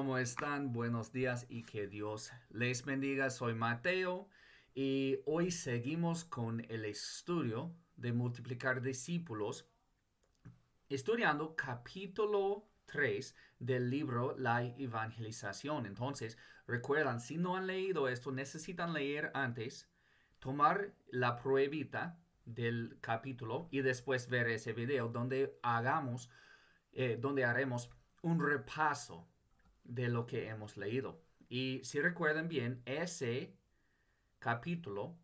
¿Cómo están? Buenos días y que Dios les bendiga. Soy Mateo y hoy seguimos con el estudio de multiplicar discípulos, estudiando capítulo 3 del libro La Evangelización. Entonces, recuerdan, si no han leído esto, necesitan leer antes, tomar la pruebita del capítulo y después ver ese video donde haremos un repaso de lo que hemos leído. Y si recuerdan bien, ese capítulo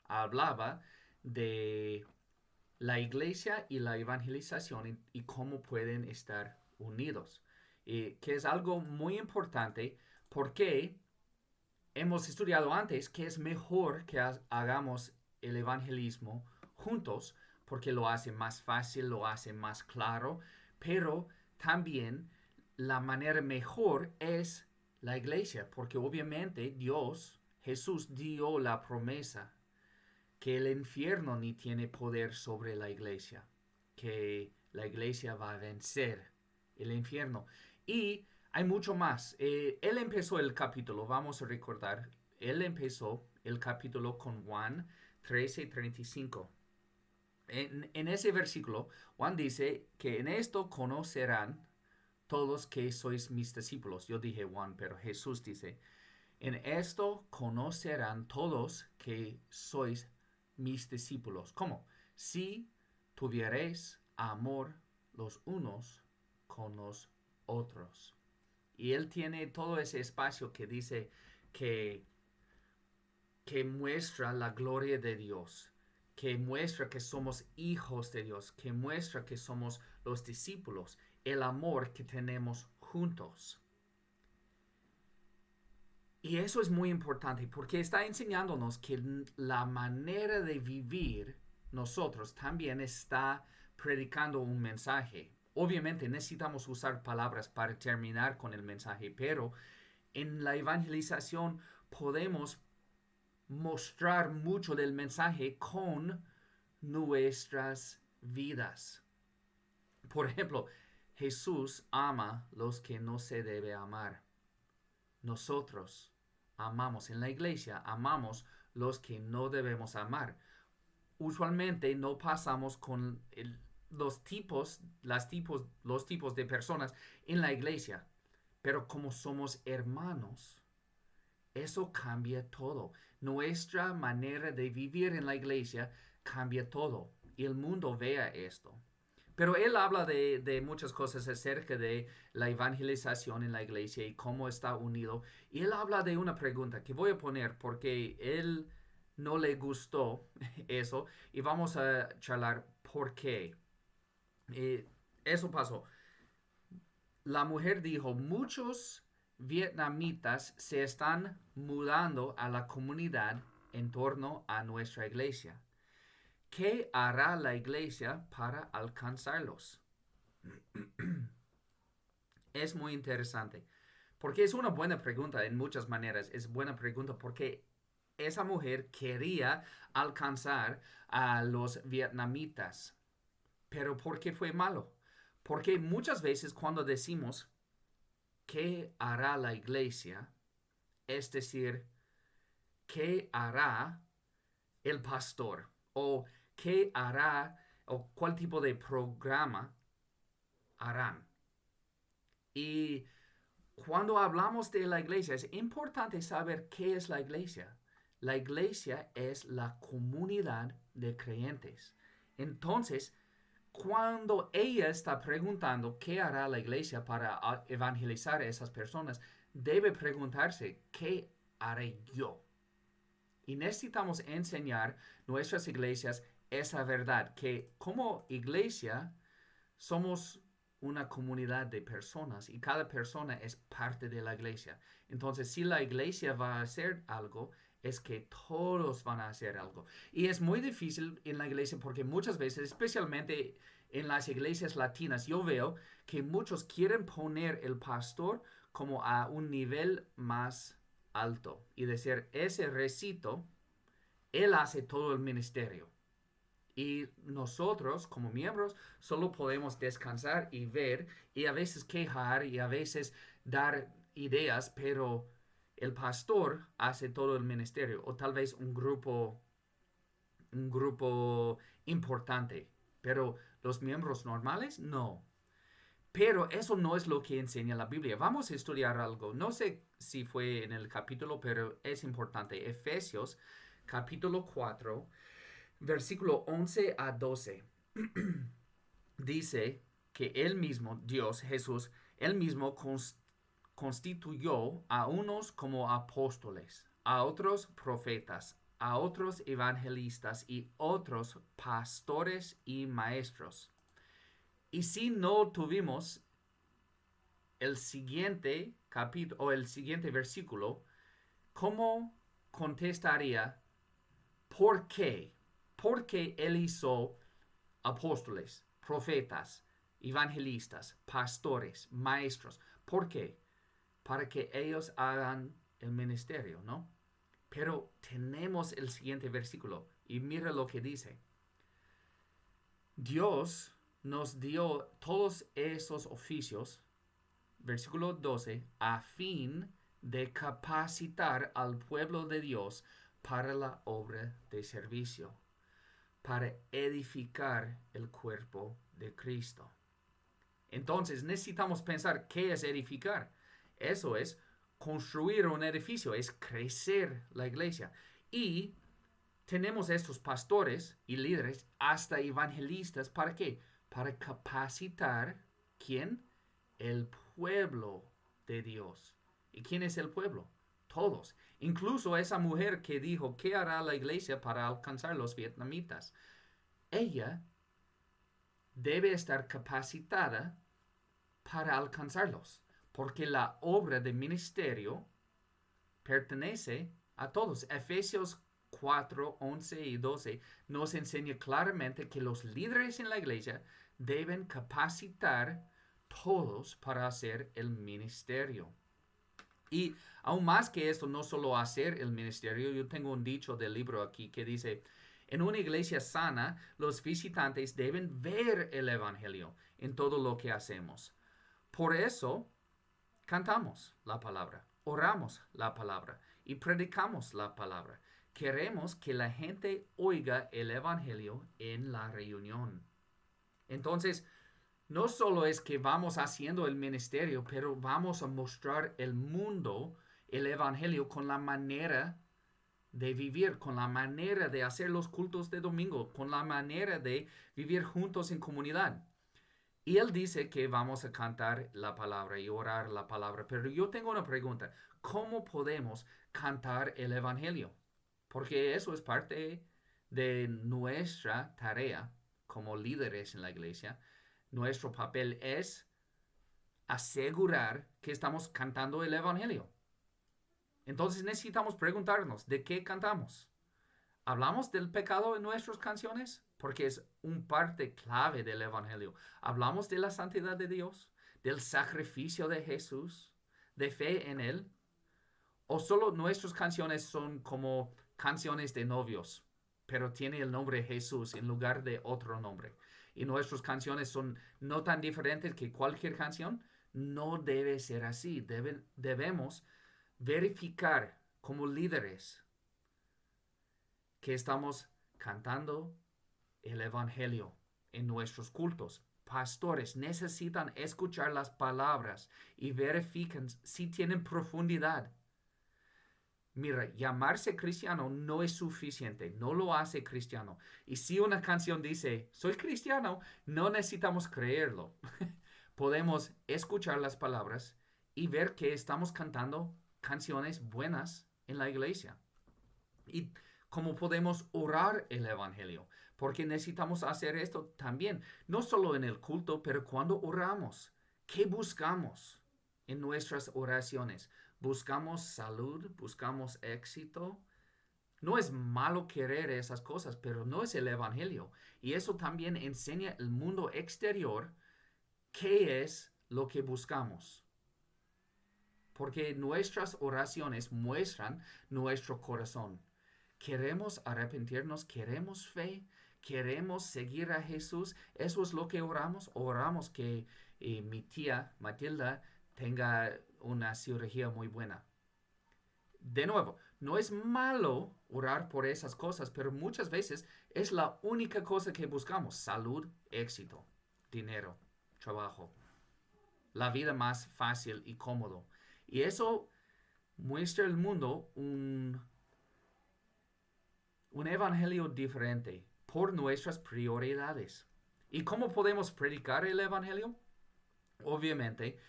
hablaba de la iglesia y la evangelización y cómo pueden estar unidos. Y que es algo muy importante porque hemos estudiado antes que es mejor que hagamos el evangelismo juntos porque lo hace más fácil, lo hace más claro, pero también la manera mejor es la iglesia, porque obviamente Dios, Jesús dio la promesa que el infierno ni tiene poder sobre la iglesia, que la iglesia va a vencer el infierno. Y hay mucho más. Él empezó el capítulo, vamos a recordar, él empezó el capítulo con Juan 13:35. En ese versículo, Juan dice que en esto conocerán todos que sois mis discípulos. Yo dije Juan, pero Jesús dice, en esto conocerán todos que sois mis discípulos. ¿Cómo? Si tuviereis amor los unos con los otros. Y él tiene todo ese espacio que dice que, que muestra la gloria de Dios, que muestra que somos hijos de Dios, que muestra que somos los discípulos, el amor que tenemos juntos. Y eso es muy importante porque está enseñándonos que la manera de vivir nosotros también está predicando un mensaje. Obviamente necesitamos usar palabras para terminar con el mensaje, pero en la evangelización podemos mostrar mucho del mensaje con nuestras vidas. Por ejemplo, Jesús ama los que no se debe amar. Nosotros amamos en la iglesia, amamos los que no debemos amar. Usualmente no pasamos con los tipos de personas en la iglesia, pero como somos hermanos, eso cambia todo. Nuestra manera de vivir en la iglesia cambia todo. Y el mundo vea esto. Pero él habla de muchas cosas acerca de la evangelización en la iglesia y cómo está unido. Y él habla de una pregunta que voy a poner porque él no le gustó eso y vamos a charlar por qué. Eh, Eso pasó. La mujer dijo, muchos vietnamitas se están mudando a la comunidad en torno a nuestra iglesia. ¿Qué hará la iglesia para alcanzarlos? Es muy interesante, porque es una buena pregunta en muchas maneras. Es buena pregunta porque esa mujer quería alcanzar a los vietnamitas. Pero ¿por qué fue malo? Porque muchas veces cuando decimos ¿qué hará la iglesia? Es decir, ¿qué hará el pastor? O ¿qué hará o cuál tipo de programa harán? Y cuando hablamos de la iglesia, es importante saber qué es la iglesia. La iglesia es la comunidad de creyentes. Entonces, cuando ella está preguntando qué hará la iglesia para evangelizar a esas personas, debe preguntarse, ¿qué haré yo? Y necesitamos enseñar nuestras iglesias esa verdad, que como iglesia somos una comunidad de personas y cada persona es parte de la iglesia. Entonces, si la iglesia va a hacer algo, es que todos van a hacer algo. Y es muy difícil en la iglesia porque muchas veces, especialmente en las iglesias latinas, yo veo que muchos quieren poner el pastor como a un nivel más alto y decir, ese recito, él hace todo el ministerio. Y nosotros, como miembros, solo podemos descansar y ver y a veces quejar y a veces dar ideas, pero el pastor hace todo el ministerio, o tal vez un grupo importante, pero los miembros normales no. Pero eso no es lo que enseña la Biblia. Vamos a estudiar algo. No sé si fue en el capítulo, pero es importante. Efesios capítulo 4, versículo 11 a 12. Dice que él mismo, Dios, Jesús, él mismo constituyó a unos como apóstoles, a otros profetas, a otros evangelistas y otros pastores y maestros. Y si no tuvimos el siguiente capítulo o el siguiente versículo, ¿cómo contestaría por qué? ¿Por qué él hizo apóstoles, profetas, evangelistas, pastores, maestros? ¿Por qué? Para que ellos hagan el ministerio, ¿no? Pero tenemos el siguiente versículo y mira lo que dice. Dios nos dio todos esos oficios, versículo 12, a fin de capacitar al pueblo de Dios para la obra de servicio, para edificar el cuerpo de Cristo. Entonces necesitamos pensar qué es edificar. Eso es construir un edificio, es crecer la iglesia. Y tenemos estos pastores y líderes, hasta evangelistas, ¿para qué? Para capacitar, ¿quién? El pueblo de Dios. ¿Y quién es el pueblo? Todos. Incluso esa mujer que dijo, ¿qué hará la iglesia para alcanzar los vietnamitas? Ella debe estar capacitada para alcanzarlos, porque la obra de ministerio pertenece a todos. Efesios 4, 11 y 12 nos enseña claramente que los líderes en la iglesia deben capacitar todos para hacer el ministerio. Y aún más que esto, no solo hacer el ministerio, yo tengo un dicho del libro aquí que dice, en una iglesia sana, los visitantes deben ver el evangelio en todo lo que hacemos. Por eso, cantamos la palabra, oramos la palabra y predicamos la palabra. Queremos que la gente oiga el evangelio en la reunión. Entonces, no solo es que vamos haciendo el ministerio, pero vamos a mostrar el mundo el evangelio con la manera de vivir, con la manera de hacer los cultos de domingo, con la manera de vivir juntos en comunidad. Y él dice que vamos a cantar la palabra y orar la palabra. Pero yo tengo una pregunta. ¿Cómo podemos cantar el evangelio? Porque eso es parte de nuestra tarea como líderes en la iglesia. Nuestro papel es asegurar que estamos cantando el evangelio. Entonces necesitamos preguntarnos, ¿de qué cantamos? ¿Hablamos del pecado en nuestras canciones? Porque es un parte clave del evangelio. ¿Hablamos de la santidad de Dios? ¿Del sacrificio de Jesús? ¿De fe en Él? ¿O solo nuestras canciones son como canciones de novios, pero tiene el nombre Jesús en lugar de otro nombre? Y nuestras canciones son no tan diferentes que cualquier canción. No debe ser así. Debemos verificar como líderes que estamos cantando el evangelio en nuestros cultos. Pastores necesitan escuchar las palabras y verifican si tienen profundidad. Mira, llamarse cristiano no es suficiente, no lo hace cristiano. Y si una canción dice, soy cristiano, no necesitamos creerlo. Podemos escuchar las palabras y ver que estamos cantando canciones buenas en la iglesia. Y cómo podemos orar el evangelio, porque necesitamos hacer esto también, no solo en el culto, pero cuando oramos. ¿Qué buscamos en nuestras oraciones? ¿Buscamos salud? ¿Buscamos éxito? No es malo querer esas cosas, pero no es el evangelio. Y eso también enseña el mundo exterior qué es lo que buscamos. Porque nuestras oraciones muestran nuestro corazón. ¿Queremos arrepentirnos? ¿Queremos fe? ¿Queremos seguir a Jesús? Eso es lo que oramos. Oramos que mi tía Matilda tenga una cirugía muy buena. De nuevo, no es malo orar por esas cosas, pero muchas veces es la única cosa que buscamos. Salud, éxito, dinero, trabajo, la vida más fácil y cómodo. Y eso muestra al mundo un evangelio diferente por nuestras prioridades. ¿Y cómo podemos predicar el evangelio? Obviamente,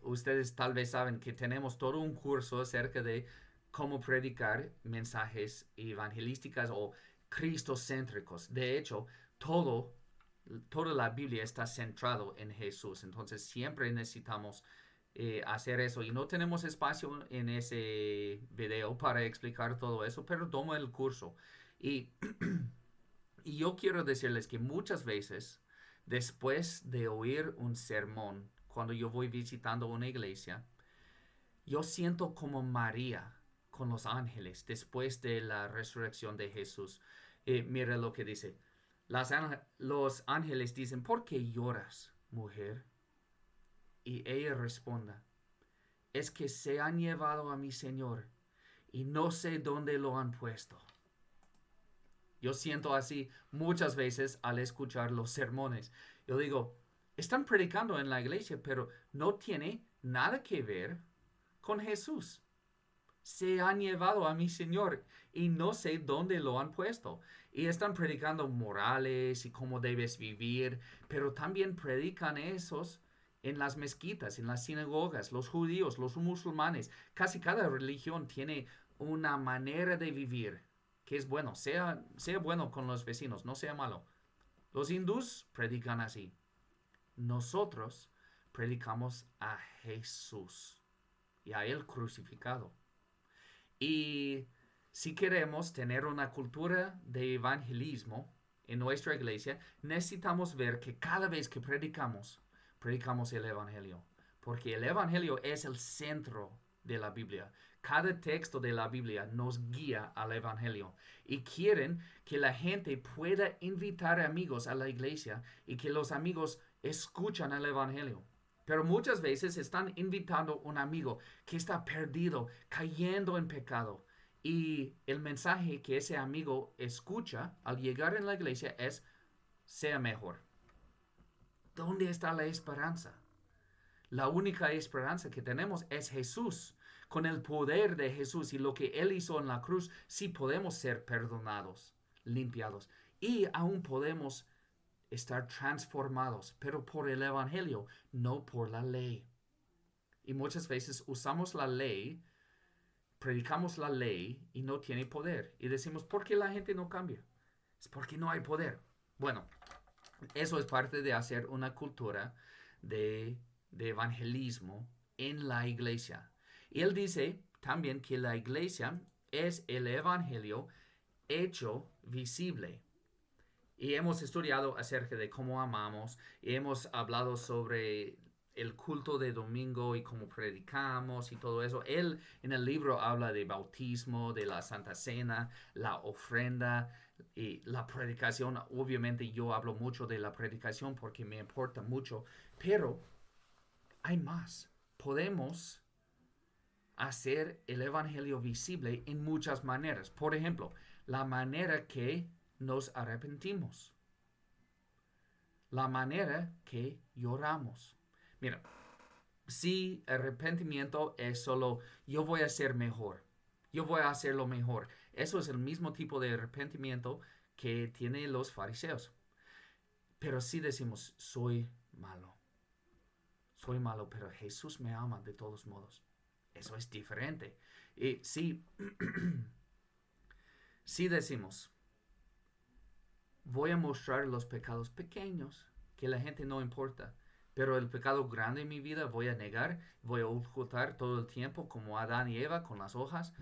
ustedes tal vez saben que tenemos todo un curso acerca de cómo predicar mensajes evangelísticos o cristocéntricos. De hecho, toda la Biblia está centrado en Jesús. Entonces, siempre necesitamos hacer eso. Y no tenemos espacio en ese video para explicar todo eso, pero toma el curso. Y, y yo quiero decirles que muchas veces, después de oír un sermón, cuando yo voy visitando una iglesia, yo siento como María con los ángeles después de la resurrección de Jesús. Mira lo que dice. Los ángeles dicen, ¿por qué lloras, mujer? Y ella responde, es que se han llevado a mi Señor y no sé dónde lo han puesto. Yo siento así muchas veces al escuchar los sermones. Yo digo, están predicando en la iglesia, pero no tiene nada que ver con Jesús. Se han llevado a mi Señor y no sé dónde lo han puesto. Y están predicando morales y cómo debes vivir, pero también predican esos en las mezquitas, en las sinagogas, los judíos, los musulmanes. Casi cada religión tiene una manera de vivir que es bueno, sea bueno con los vecinos, no sea malo. Los hindús predican así. Nosotros predicamos a Jesús y a Él crucificado. Y si queremos tener una cultura de evangelismo en nuestra iglesia, necesitamos ver que cada vez que predicamos el Evangelio. Porque el Evangelio es el centro de la Biblia. Cada texto de la Biblia nos guía al Evangelio. Y quieren que la gente pueda invitar amigos a la iglesia y que los amigos escuchan el Evangelio. Pero muchas veces están invitando a un amigo que está perdido, cayendo en pecado. Y el mensaje que ese amigo escucha al llegar en la iglesia es, sea mejor. ¿Dónde está la esperanza? La única esperanza que tenemos es Jesús. Con el poder de Jesús y lo que Él hizo en la cruz, sí podemos ser perdonados, limpiados. Y aún podemos estar transformados, pero por el Evangelio, no por la ley. Y muchas veces usamos la ley, predicamos la ley y no tiene poder. Y decimos, ¿por qué la gente no cambia? Es porque no hay poder. Bueno, eso es parte de hacer una cultura de evangelismo en la iglesia. Y él dice también que la iglesia es el evangelio hecho visible. Y hemos estudiado acerca de cómo amamos y hemos hablado sobre el culto de domingo y cómo predicamos y todo eso. Él en el libro habla de bautismo, de la Santa Cena, la ofrenda y la predicación. Obviamente yo hablo mucho de la predicación porque me importa mucho, pero hay más. Podemos hacer el evangelio visible en muchas maneras. Por ejemplo, la manera que nos arrepentimos, la manera que lloramos. Mira, si arrepentimiento es solo yo voy a ser mejor, yo voy a hacerlo mejor, eso es el mismo tipo de arrepentimiento que tienen los fariseos. Pero si decimos soy malo, pero Jesús me ama de todos modos, eso es diferente. Y si decimos voy a mostrar los pecados pequeños que la gente no importa. Pero el pecado grande en mi vida voy a negar, voy a ocultar todo el tiempo como Adán y Eva con las hojas.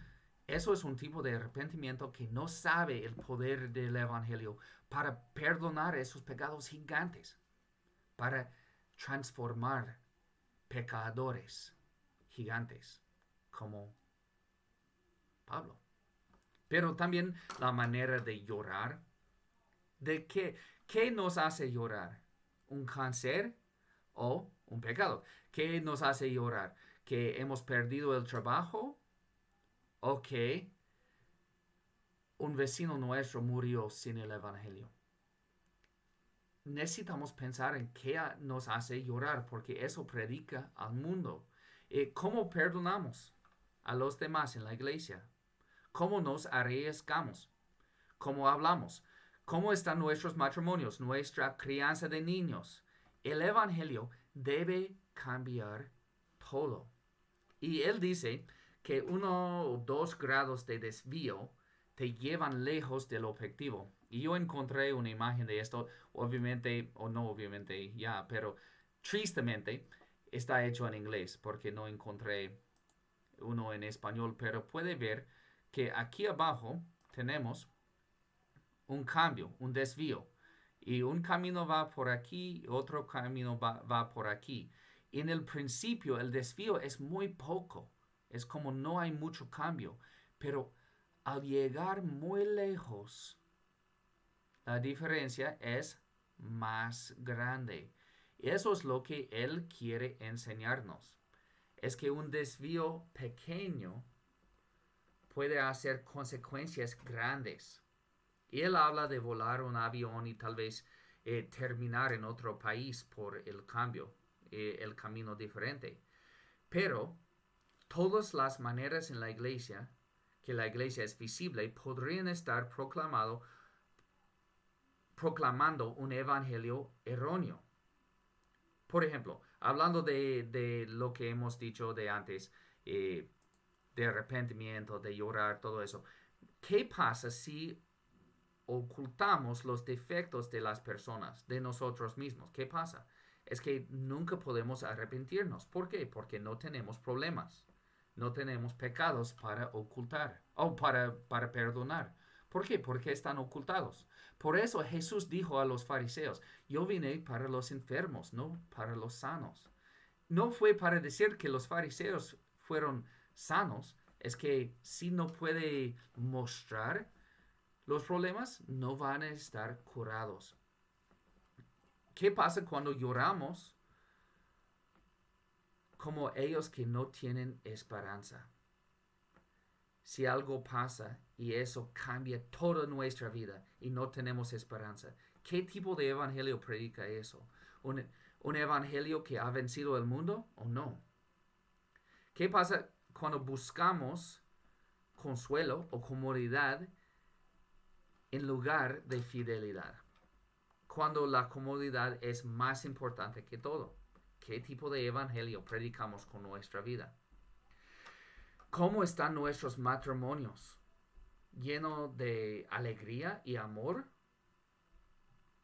Eso es un tipo de arrepentimiento que no sabe el poder del Evangelio para perdonar esos pecados gigantes, para transformar pecadores gigantes como Pablo. Pero también la manera de llorar. ¿De qué nos hace llorar? ¿Un cáncer o un pecado. ¿Qué nos hace llorar? ¿Que hemos perdido el trabajo? ¿O que un vecino nuestro murió sin el Evangelio? Necesitamos pensar en qué nos hace llorar, porque eso predica al mundo. ¿Cómo perdonamos a los demás en la iglesia? ¿Cómo nos arriesgamos? ¿Cómo hablamos? ¿Cómo están nuestros matrimonios? Nuestra crianza de niños. El Evangelio debe cambiar todo. Y él dice que 1 o 2 grados de desvío te llevan lejos del objetivo. Y yo encontré una imagen de esto, obviamente, o no obviamente, ya, pero tristemente está hecho en inglés porque no encontré uno en español, pero puede ver que aquí abajo tenemos un cambio, un desvío. Y un camino va por aquí, otro camino va por aquí. Y en el principio el desvío es muy poco, es como no hay mucho cambio, pero al llegar muy lejos, la diferencia es más grande. Eso es lo que él quiere enseñarnos. Es que un desvío pequeño puede hacer consecuencias grandes. Y él habla de volar un avión y tal vez terminar en otro país por el cambio, el camino diferente. Pero todas las maneras en la iglesia, que la iglesia es visible, podrían estar proclamando un evangelio erróneo. Por ejemplo, hablando de lo que hemos dicho de antes, eh, de arrepentimiento, de llorar, todo eso. ¿Qué pasa si ocultamos los defectos de las personas, de nosotros mismos? ¿Qué pasa? Es que nunca podemos arrepentirnos. ¿Por qué? Porque no tenemos problemas. No tenemos pecados para ocultar o para perdonar. ¿Por qué? Porque están ocultados. Por eso Jesús dijo a los fariseos, yo vine para los enfermos, no para los sanos. No fue para decir que los fariseos fueron sanos, es que si no puede mostrar los problemas, no van a estar curados. ¿Qué pasa cuando lloramos como ellos que no tienen esperanza? Si algo pasa y eso cambia toda nuestra vida y no tenemos esperanza, ¿qué tipo de evangelio predica eso? ¿Un evangelio que ha vencido el mundo o no? ¿Qué pasa cuando buscamos consuelo o comodidad en lugar de fidelidad? Cuando la comodidad es más importante que todo. ¿Qué tipo de evangelio predicamos con nuestra vida? ¿Cómo están nuestros matrimonios? ¿Lleno de alegría y amor?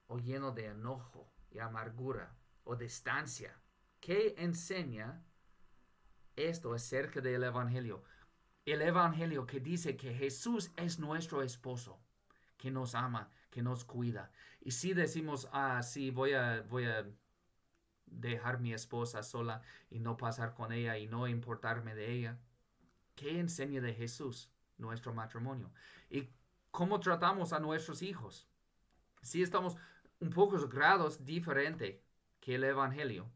¿O lleno de enojo y amargura o distancia? ¿Qué enseña esto acerca del evangelio? El evangelio que dice que Jesús es nuestro esposo, que nos ama, que nos cuida. Y si decimos, sí, voy a dejar mi esposa sola y no pasar con ella y no importarme de ella, ¿qué enseña de Jesús nuestro matrimonio? ¿Y cómo tratamos a nuestros hijos? Si estamos un pocos grados diferente que el evangelio,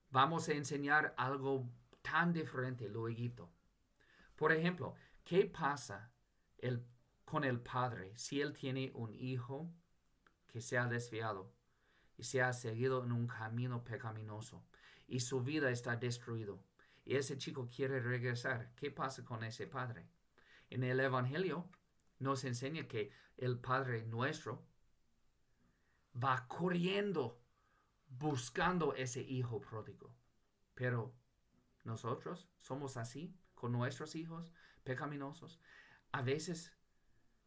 vamos a enseñar algo tan diferente luego. Por ejemplo, ¿qué pasa con el padre si él tiene un hijo que se ha desviado y se ha seguido en un camino pecaminoso y su vida está destruido y ese chico quiere regresar? ¿Qué pasa con ese padre? En el evangelio nos enseña que el Padre nuestro va corriendo buscando ese hijo pródigo. Pero nosotros somos así con nuestros hijos pecaminosos. A veces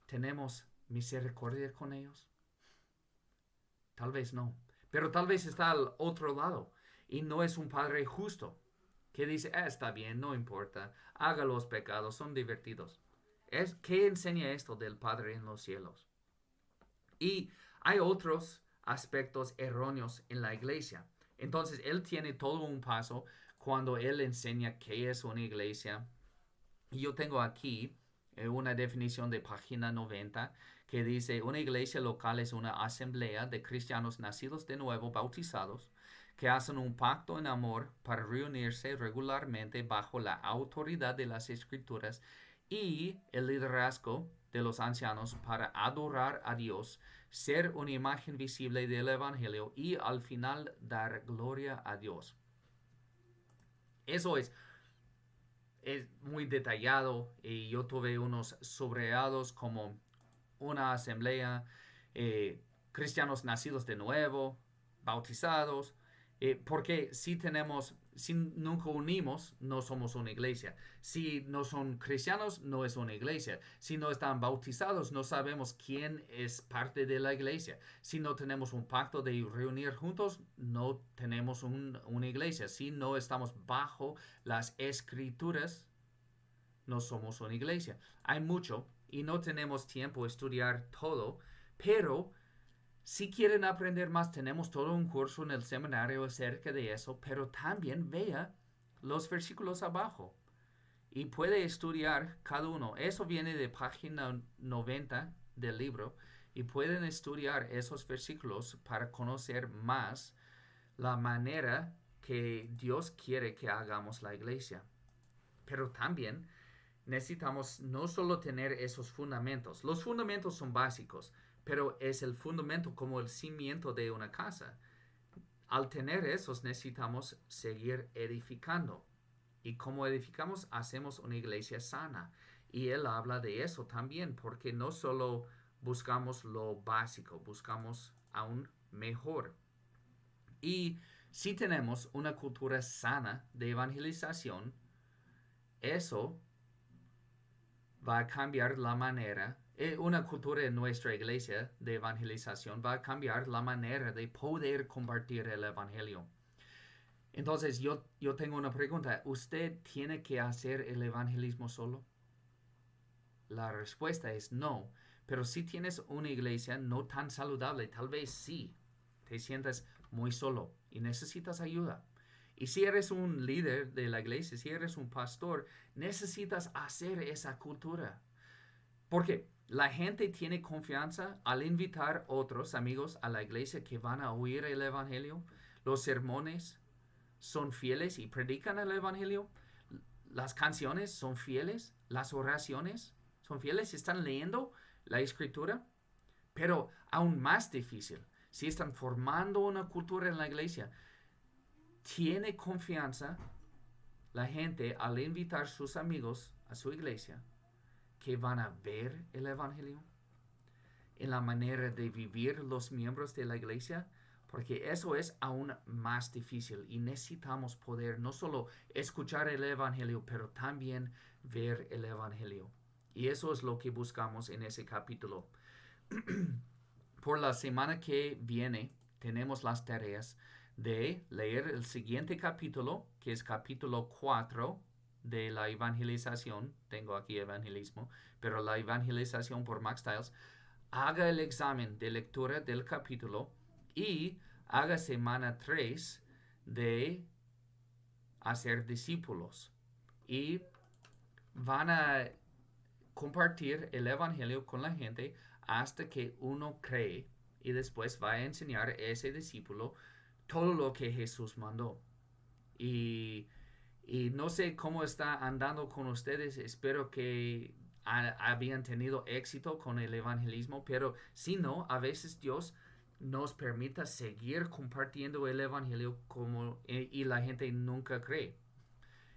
tenemos misericordia con ellos. Tal vez no. Pero tal vez está al otro lado y no es un padre justo que dice, está bien, no importa, haga los pecados, son divertidos. ¿Qué enseña esto del Padre en los cielos? Y hay otros aspectos erróneos en la iglesia. Entonces, él tiene todo un paso cuando él enseña qué es una iglesia. Y yo tengo aquí una definición de página 90 que dice, una iglesia local es una asamblea de cristianos nacidos de nuevo, bautizados, que hacen un pacto en amor para reunirse regularmente bajo la autoridad de las Escrituras y el liderazgo de los ancianos para adorar a Dios, ser una imagen visible del Evangelio y al final dar gloria a Dios. Eso es muy detallado y yo tuve unos subrayados como una asamblea, cristianos nacidos de nuevo, bautizados, porque si nunca unimos, no somos una iglesia. Si no son cristianos, no es una iglesia. Si no están bautizados, no sabemos quién es parte de la iglesia. Si no tenemos un pacto de reunir juntos, no tenemos una iglesia. Si no estamos bajo las escrituras, no somos una iglesia. Hay mucho y no tenemos tiempo de estudiar todo, pero si quieren aprender más, tenemos todo un curso en el seminario acerca de eso, pero también vea los versículos abajo y puede estudiar cada uno. Eso viene de página 90 del libro y pueden estudiar esos versículos para conocer más la manera que Dios quiere que hagamos la iglesia. Pero también necesitamos no solo tener esos fundamentos. Los fundamentos son básicos, pero es el fundamento como el cimiento de una casa. Al tener esos necesitamos seguir edificando. Y como edificamos, hacemos una iglesia sana. Y él habla de eso también, porque no solo buscamos lo básico, buscamos aún mejor. Y si tenemos una cultura sana de evangelización, eso va a cambiar la manera, una cultura en nuestra iglesia de evangelización va a cambiar la manera de poder compartir el evangelio. Entonces yo tengo una pregunta. ¿Usted tiene que hacer el evangelismo solo? La respuesta es no. Pero si tienes una iglesia no tan saludable, tal vez sí, te sientas muy solo y necesitas ayuda. Y si eres un líder de la iglesia, si eres un pastor, necesitas hacer esa cultura. Porque la gente tiene confianza al invitar otros amigos a la iglesia que van a oír el evangelio. Los sermones son fieles y predican el evangelio. Las canciones son fieles. Las oraciones son fieles. Están leyendo la escritura. Pero aún más difícil, si están formando una cultura en la iglesia, tiene confianza la gente al invitar a sus amigos a su iglesia que van a ver el evangelio en la manera de vivir los miembros de la iglesia, porque eso es aún más difícil y necesitamos poder no solo escuchar el evangelio, pero también ver el evangelio. Y eso es lo que buscamos en ese capítulo. Por la semana que viene tenemos las tareas de leer el siguiente capítulo, que es capítulo 4 de la evangelización. Tengo aquí evangelismo, pero la evangelización por Max Stiles. Haga el examen de lectura del capítulo y haga semana 3 de hacer discípulos. Y van a compartir el evangelio con la gente hasta que uno cree y después va a enseñar a ese discípulo todo lo que Jesús mandó. Y, y no sé cómo está andando con ustedes, espero que habían tenido éxito con el evangelismo, pero si no, a veces Dios nos permita seguir compartiendo el evangelio y la gente nunca cree.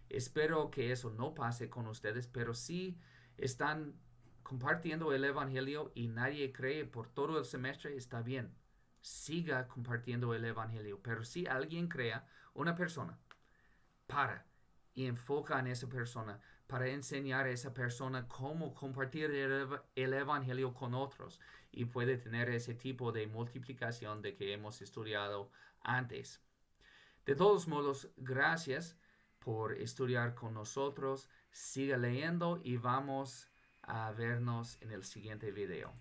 Espero que eso no pase con ustedes, pero si están compartiendo el evangelio y nadie cree por todo el semestre, está bien. Siga compartiendo el evangelio. Pero si alguien crea, una persona, para y enfoca en esa persona para enseñar a esa persona cómo compartir el evangelio con otros y puede tener ese tipo de multiplicación de que hemos estudiado antes. De todos modos, gracias por estudiar con nosotros. Siga leyendo y vamos a vernos en el siguiente video.